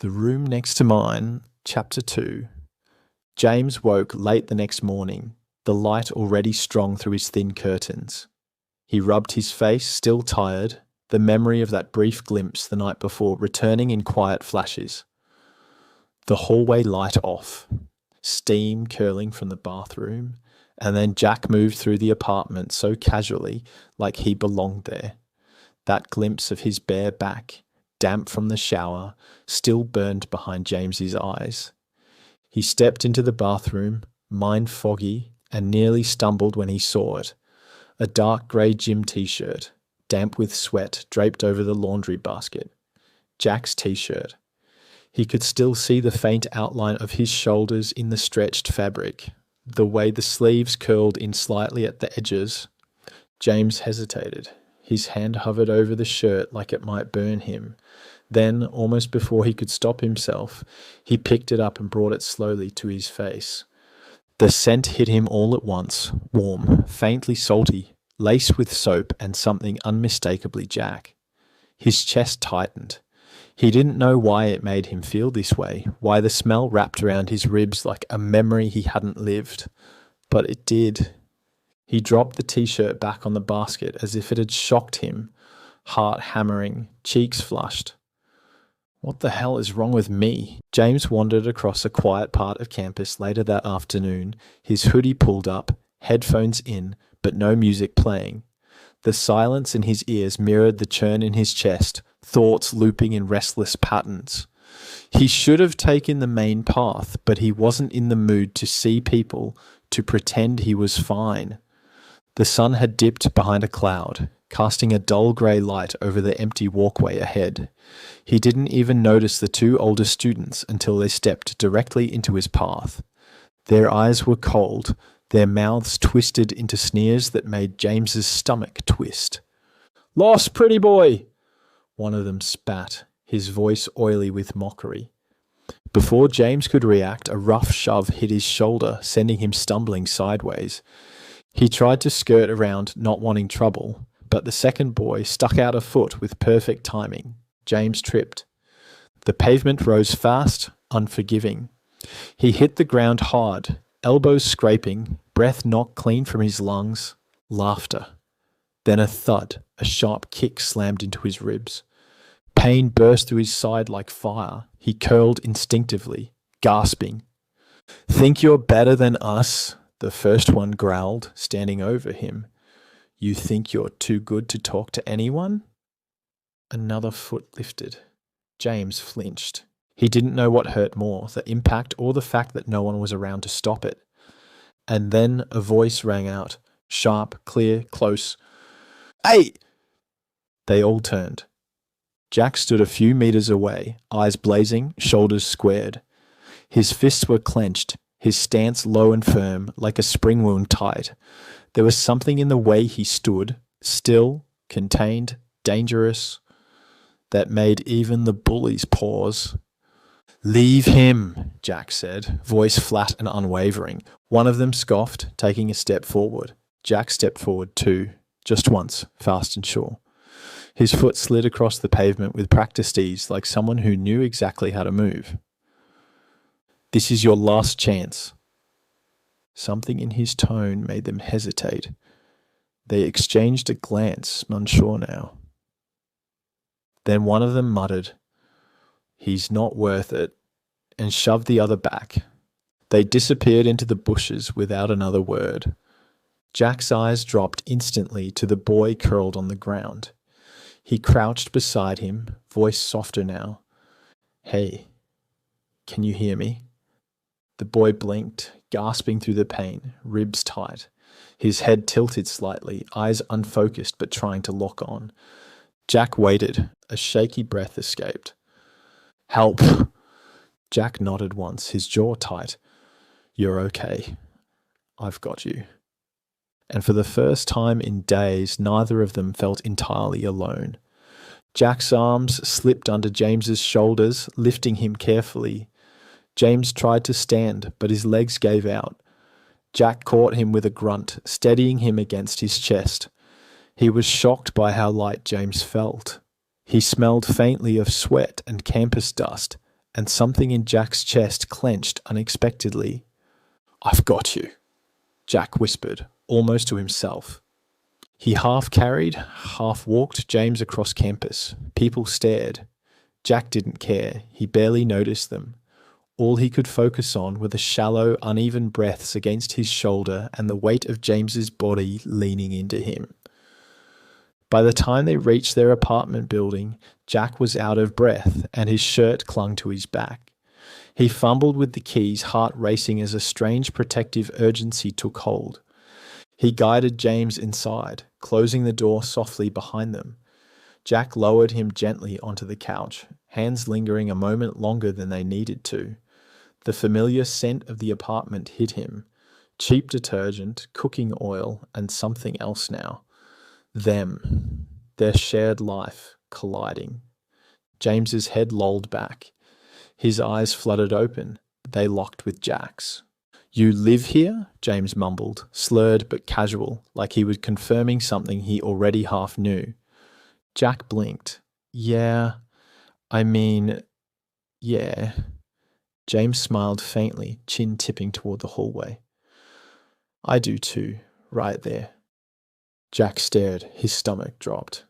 The Room Next to Mine, Chapter 2. James woke late the next morning, the light already strong through his thin curtains. He rubbed his face, still tired, the memory of that brief glimpse the night before returning in quiet flashes. The hallway light off, steam curling from the bathroom, and then Jack moved through the apartment so casually, like he belonged there. That glimpse of his bare back, damp from the shower, still burned behind James's eyes. He stepped into the bathroom, mind foggy, and nearly stumbled when he saw it. A dark grey gym t-shirt, damp with sweat, draped over the laundry basket. Jack's t-shirt. He could still see the faint outline of his shoulders in the stretched fabric, the way the sleeves curled in slightly at the edges. James hesitated. His hand hovered over the shirt like it might burn him. Then, almost before he could stop himself, he picked it up and brought it slowly to his face. The scent hit him all at once, warm, faintly salty, laced with soap and something unmistakably Jack. His chest tightened. He didn't know why it made him feel this way, why the smell wrapped around his ribs like a memory he hadn't lived. But it did. He dropped the t-shirt back on the basket as if it had shocked him, heart hammering, cheeks flushed. What the hell is wrong with me? James wandered across a quiet part of campus later that afternoon, his hoodie pulled up, headphones in, but no music playing. The silence in his ears mirrored the churn in his chest, thoughts looping in restless patterns. He should have taken the main path, but he wasn't in the mood to see people, to pretend he was fine. The sun had dipped behind a cloud, casting a dull grey light over the empty walkway ahead. He didn't even notice the two older students until they stepped directly into his path. Their eyes were cold, their mouths twisted into sneers that made James's stomach twist. "Lost, pretty boy!" one of them spat, his voice oily with mockery. Before James could react, a rough shove hit his shoulder, sending him stumbling sideways. He tried to skirt around, not wanting trouble, but the second boy stuck out a foot with perfect timing. James tripped. The pavement rose fast, unforgiving. He hit the ground hard, elbows scraping, breath knocked clean from his lungs, laughter. Then a thud, a sharp kick slammed into his ribs. Pain burst through his side like fire. He curled instinctively, gasping. "Think you're better than us?" the first one growled, standing over him. "You think you're too good to talk to anyone?" Another foot lifted. James flinched. He didn't know what hurt more, the impact or the fact that no one was around to stop it. And then a voice rang out, sharp, clear, close. "Hey!" They all turned. Jack stood a few meters away, eyes blazing, shoulders squared. His fists were clenched, his stance low and firm, like a spring wound tight. There was something in the way he stood, still, contained, dangerous, that made even the bullies pause. "Leave him," Jack said, voice flat and unwavering. One of them scoffed, taking a step forward. Jack stepped forward too, just once, fast and sure. His foot slid across the pavement with practiced ease, like someone who knew exactly how to move. "This is your last chance." Something in his tone made them hesitate. They exchanged a glance, unsure now. Then one of them muttered, "He's not worth it," and shoved the other back. They disappeared into the bushes without another word. Jack's eyes dropped instantly to the boy curled on the ground. He crouched beside him, voice softer now. "Hey, can you hear me?" The boy blinked, gasping through the pain, ribs tight. His head tilted slightly, eyes unfocused but trying to lock on. Jack waited. A shaky breath escaped. "Help!" Jack nodded once, his jaw tight. "You're okay. I've got you." And for the first time in days, neither of them felt entirely alone. Jack's arms slipped under James's shoulders, lifting him carefully. James tried to stand, but his legs gave out. Jack caught him with a grunt, steadying him against his chest. He was shocked by how light James felt. He smelled faintly of sweat and campus dust, and something in Jack's chest clenched unexpectedly. "I've got you," Jack whispered, almost to himself. He half carried, half walked James across campus. People stared. Jack didn't care. He barely noticed them. All he could focus on were the shallow, uneven breaths against his shoulder and the weight of James's body leaning into him. By the time they reached their apartment building, Jack was out of breath and his shirt clung to his back. He fumbled with the keys, heart racing as a strange protective urgency took hold. He guided James inside, closing the door softly behind them. Jack lowered him gently onto the couch, hands lingering a moment longer than they needed to. The familiar scent of the apartment hit him. Cheap detergent, cooking oil, and something else now. Them. Their shared life, colliding. James's head lolled back. His eyes fluttered open. They locked with Jack's. "You live here?" James mumbled, slurred but casual, like he was confirming something he already half knew. Jack blinked. Yeah. James smiled faintly, chin tipping toward the hallway. "I do too, right there." Jack stared, his stomach dropped.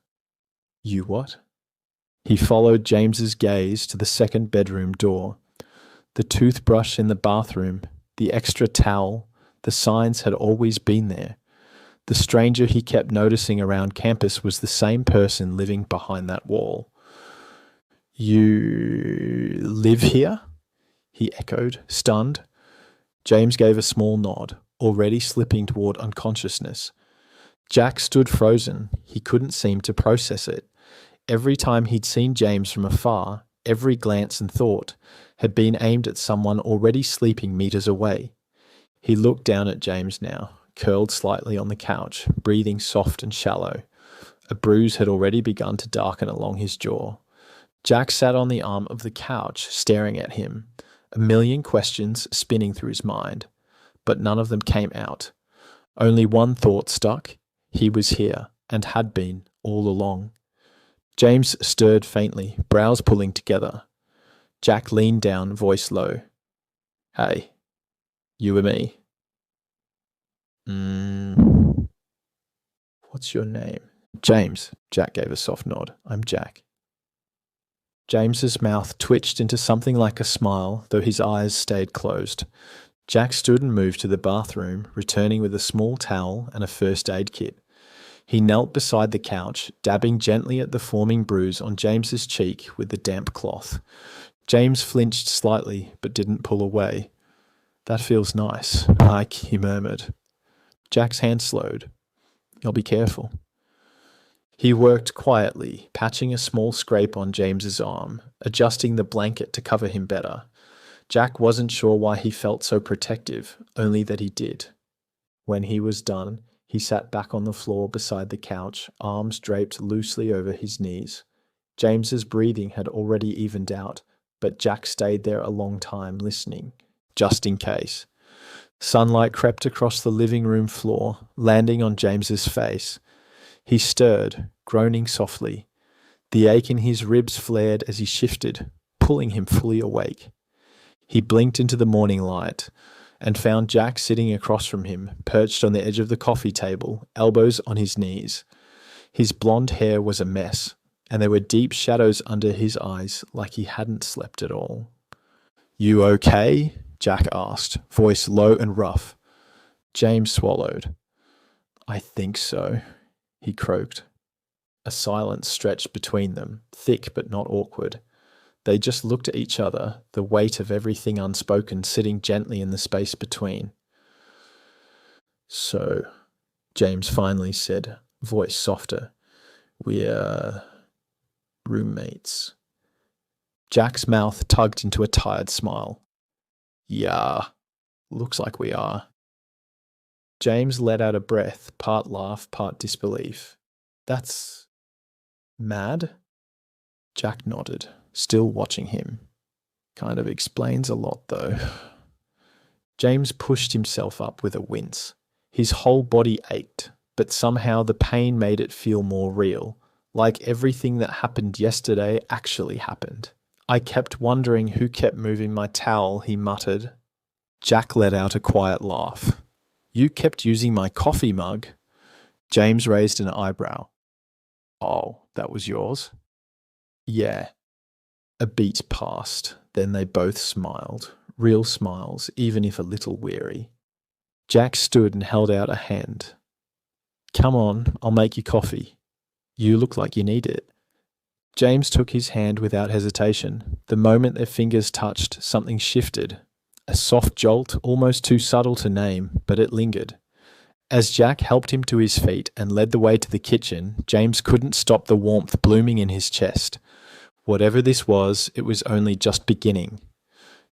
"You what?" He followed James's gaze to the second bedroom door. The toothbrush in the bathroom, the extra towel, the signs had always been there. The stranger he kept noticing around campus was the same person living behind that wall. "You live here?" he echoed, stunned. James gave a small nod, already slipping toward unconsciousness. Jack stood frozen. He couldn't seem to process it. Every time he'd seen James from afar, every glance and thought had been aimed at someone already sleeping meters away. He looked down at James now, curled slightly on the couch, breathing soft and shallow. A bruise had already begun to darken along his jaw. Jack sat on the arm of the couch, staring at him, a million questions spinning through his mind, but none of them came out. Only one thought stuck. He was here, and had been, all along. James stirred faintly, brows pulling together. Jack leaned down, voice low. "Hey, you and me?" "What's your name?" "James." Jack gave a soft nod. "I'm Jack." James's mouth twitched into something like a smile, though his eyes stayed closed. Jack stood and moved to the bathroom, returning with a small towel and a first aid kit. He knelt beside the couch, dabbing gently at the forming bruise on James's cheek with the damp cloth. James flinched slightly, but didn't pull away. "That feels nice, Ike," he murmured. Jack's hand slowed. "I'll be careful." He worked quietly, patching a small scrape on James's arm, adjusting the blanket to cover him better. Jack wasn't sure why he felt so protective, only that he did. When he was done, he sat back on the floor beside the couch, arms draped loosely over his knees. James's breathing had already evened out, but Jack stayed there a long time listening, just in case. Sunlight crept across the living room floor, landing on James's face. He stirred, groaning softly. The ache in his ribs flared as he shifted, pulling him fully awake. He blinked into the morning light and found Jack sitting across from him, perched on the edge of the coffee table, elbows on his knees. His blonde hair was a mess, and there were deep shadows under his eyes like he hadn't slept at all. "You okay?" Jack asked, voice low and rough. James swallowed. "I think so," he croaked. A silence stretched between them, thick but not awkward. They just looked at each other, the weight of everything unspoken sitting gently in the space between. "So," James finally said, voice softer, "we're roommates." Jack's mouth tugged into a tired smile. "Yeah, looks like we are." James let out a breath, part laugh, part disbelief. "That's mad?" Jack nodded, still watching him. "Kind of explains a lot, though." James pushed himself up with a wince. His whole body ached, but somehow the pain made it feel more real, like everything that happened yesterday actually happened. I kept wondering who kept moving my towel, he muttered. Jack let out a quiet laugh. You kept using my coffee mug? James raised an eyebrow. Oh, that was yours? Yeah. A beat passed. Then they both smiled. Real smiles, even if a little weary. Jack stood and held out a hand. Come on, I'll make you coffee. You look like you need it. James took his hand without hesitation. The moment their fingers touched, something shifted. A soft jolt, almost too subtle to name, but it lingered. As Jack helped him to his feet and led the way to the kitchen, James couldn't stop the warmth blooming in his chest. Whatever this was, it was only just beginning.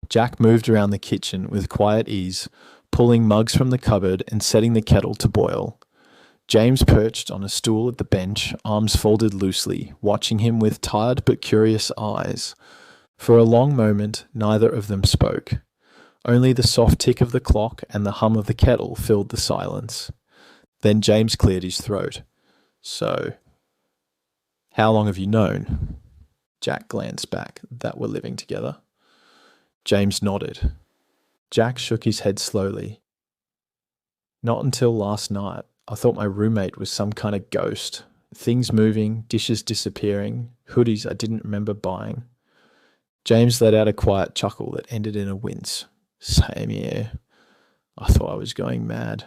Jack moved around the kitchen with quiet ease, pulling mugs from the cupboard and setting the kettle to boil. James perched on a stool at the bench, arms folded loosely, watching him with tired but curious eyes. For a long moment, neither of them spoke. Only the soft tick of the clock and the hum of the kettle filled the silence. Then James cleared his throat. So, how long have you known? Jack glanced back. That we're living together. James nodded. Jack shook his head slowly. Not until last night. I thought my roommate was some kind of ghost. Things moving, dishes disappearing, hoodies I didn't remember buying. James let out a quiet chuckle that ended in a wince. Same here. I thought I was going mad.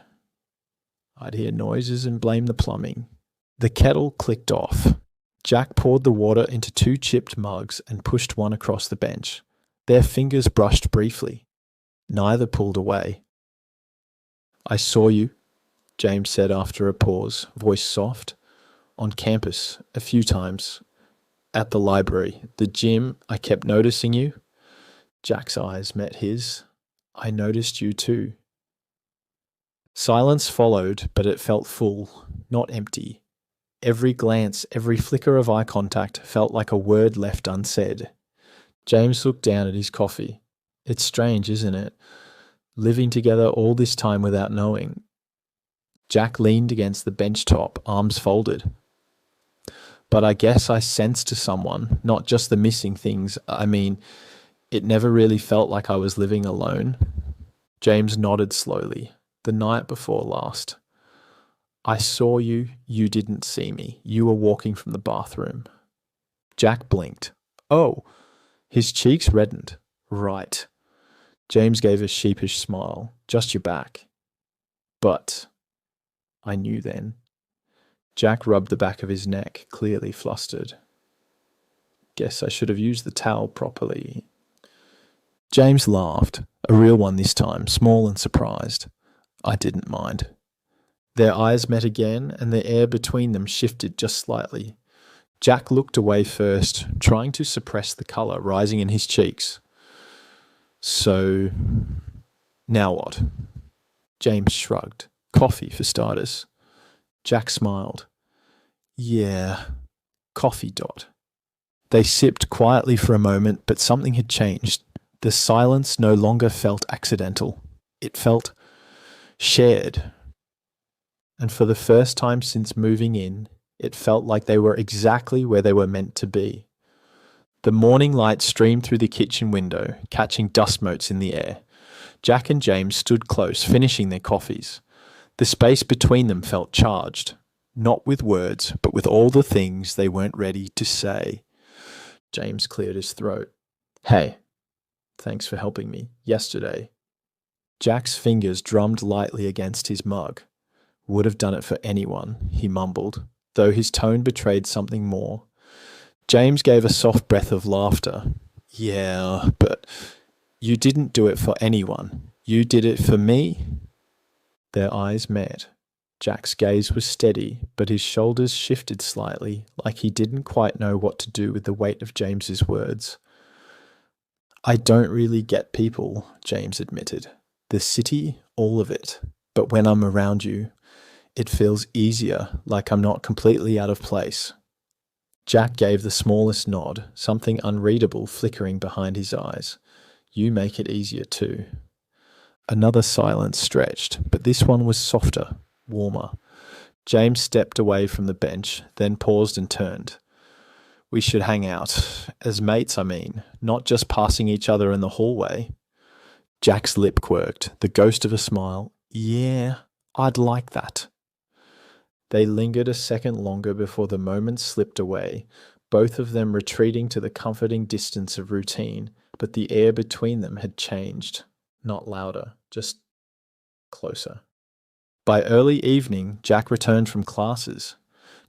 I'd hear noises and blame the plumbing. The kettle clicked off. Jack poured the water into 2 chipped mugs and pushed one across the bench. Their fingers brushed briefly. Neither pulled away. I saw you, James said after a pause, voice soft. On campus, a few times. At the library, the gym, I kept noticing you. Jack's eyes met his. I noticed you too. Silence followed, but it felt full, not empty. Every glance, every flicker of eye contact felt like a word left unsaid. James looked down at his coffee. It's strange, isn't it? Living together all this time without knowing. Jack leaned against the bench top, arms folded. But I guess I sensed to someone, not just the missing things. I mean, it never really felt like I was living alone. James nodded slowly. The night before last. I saw you, you didn't see me. You were walking from the bathroom. Jack blinked. Oh! His cheeks reddened. Right. James gave a sheepish smile. Just your back. But I knew then. Jack rubbed the back of his neck, clearly flustered. Guess I should have used the towel properly. James laughed, a real one this time, small and surprised. I didn't mind. Their eyes met again, and the air between them shifted just slightly. Jack looked away first, trying to suppress the colour rising in his cheeks. So, now what? James shrugged. Coffee, for starters. Jack smiled. Yeah, coffee. They sipped quietly for a moment, but something had changed. The silence no longer felt accidental. It felt shared. And for the first time since moving in, it felt like they were exactly where they were meant to be. The morning light streamed through the kitchen window, catching dust motes in the air. Jack and James stood close, finishing their coffees. The space between them felt charged, not with words, but with all the things they weren't ready to say. James cleared his throat. Hey, thanks for helping me yesterday. Jack's fingers drummed lightly against his mug. Would have done it for anyone, he mumbled, though his tone betrayed something more. James gave a soft breath of laughter. Yeah, but you didn't do it for anyone. You did it for me. Their eyes met. Jack's gaze was steady, but his shoulders shifted slightly, like he didn't quite know what to do with the weight of James's words. I don't really get people, James admitted. The city, all of it. But when I'm around you, it feels easier, like I'm not completely out of place. Jack gave the smallest nod, something unreadable flickering behind his eyes. You make it easier too. Another silence stretched, but this one was softer, warmer. James stepped away from the bench, then paused and turned. We should hang out. As mates, I mean, not just passing each other in the hallway. Jack's lip quirked, the ghost of a smile. Yeah, I'd like that. They lingered a second longer before the moment slipped away, both of them retreating to the comforting distance of routine, but the air between them had changed. Not louder, just closer. By early evening, Jack returned from classes.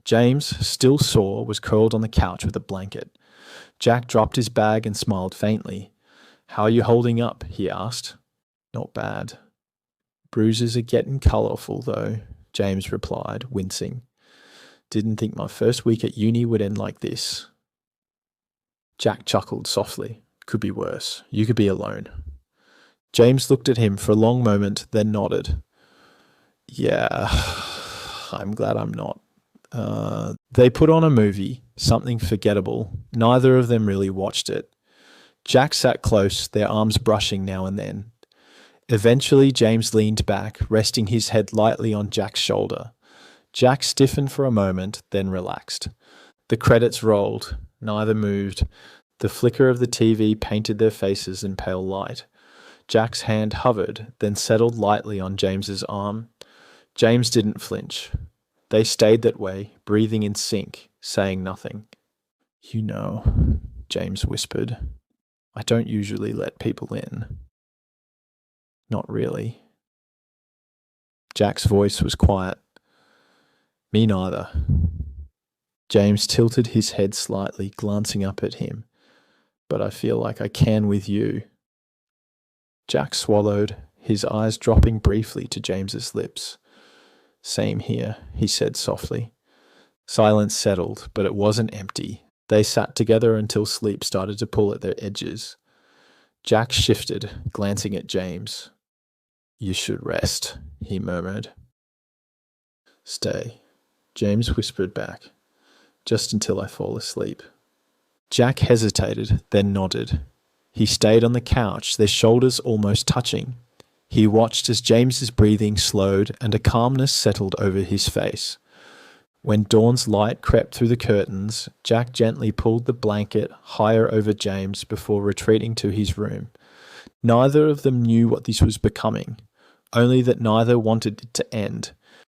James, still sore, was curled on the couch with a blanket. Jack dropped his bag and smiled faintly. "How are you holding up?" he asked. "Not bad." "Bruises are getting colourful, though," James replied, wincing. "Didn't think my first week at uni would end like this." Jack chuckled softly. "Could be worse. You could be alone." James looked at him for a long moment, then nodded. "Yeah, I'm glad I'm not." They put on a movie, something forgettable. Neither of them really watched it. Jack sat close, their arms brushing now and then. Eventually, James leaned back, resting his head lightly on Jack's shoulder. Jack stiffened for a moment, then relaxed. The credits rolled. Neither moved. The flicker of the TV painted their faces in pale light. Jack's hand hovered, then settled lightly on James's arm. James didn't flinch. They stayed that way, breathing in sync, saying nothing. "You know," James whispered, "I don't usually let people in." "Not really." Jack's voice was quiet. "Me neither." James tilted his head slightly, glancing up at him. "But I feel like I can with you." Jack swallowed, his eyes dropping briefly to James's lips. "Same here," he said softly. Silence settled, but it wasn't empty. They sat together until sleep started to pull at their edges. Jack shifted, glancing at James. "You should rest," he murmured. "Stay," James whispered back. "Just until I fall asleep." Jack hesitated, then nodded. He stayed on the couch, their shoulders almost touching. He watched as James's breathing slowed and a calmness settled over his face. When dawn's light crept through the curtains, Jack gently pulled the blanket higher over James before retreating to his room. Neither of them knew what this was becoming, only that neither wanted it to end.